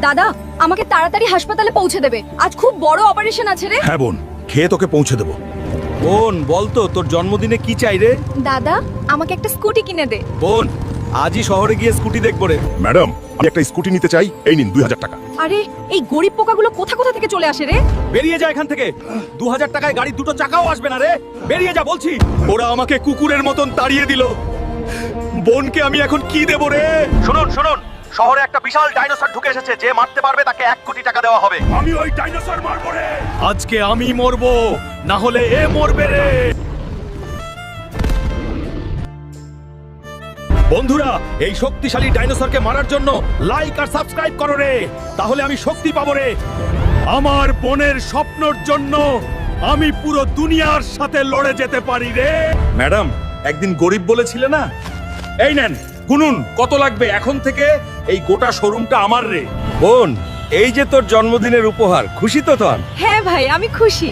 দাদা, আমাকে তাড়াতাড়ি হাসপাতালে পৌঁছে দেবে, আজ খুব বড় অপারেশন আছে রে। হ্যাঁ বোন, খেয়ে তোকে পৌঁছে দেবো। বোন বলতো তোর জন্মদিনে কি চাই রে? দাদা, আমাকে একটা স্কুটি কিনে দে। বোন আজই শহরে গিয়ে স্কুটি দেখবো রে। ম্যাডাম, আমি একটা স্কুটি নিতে চাই, এই নিন 2000 টাকা। আরে এই গরিব পোকাগুলো কোথা কোথা থেকে চলে আসে রে? বেরিয়ে যা এখান থেকে। 2000 টাকায় গাড়ির দুটো চাকাও আসবে না রে। বেরিয়ে যা বলছি। ওরা আমাকে কুকুরের মতন তাড়িয়ে দিল। বোনকে আমি এখন কি দেব রে? শুনুন শুনুন, শহরে একটা বিশাল ডাইনোসর ঢুকে এসেছে, যে মারতে পারবে তাকে 1 কোটি টাকা দেওয়া হবে। আমি ওই ডাইনোসর মারবো রে। আজকে আমি মরবো, না হলে এ মরবে রে। বন্ধুরা, এই শক্তিশালী ডাইনোসরকে মারার জন্য লাইক আর সাবস্ক্রাইব করো রে, তাহলে আমি শক্তি পাবো রে। আমার বোনের স্বপ্নর জন্য আমি পুরো দুনিয়ার সাথে লড়ে যেতে পারি রে। ম্যাডাম, একদিন গরিব বলেছিলে না? এই নেন, গুনুন কত লাগবে। এখন থেকে এই গোটা শোরুমটা আমার রে। বোন, এই যে তোর জন্মদিনের উপহার, খুশি তো তোর? হ্যাঁ ভাই, আমি খুশি।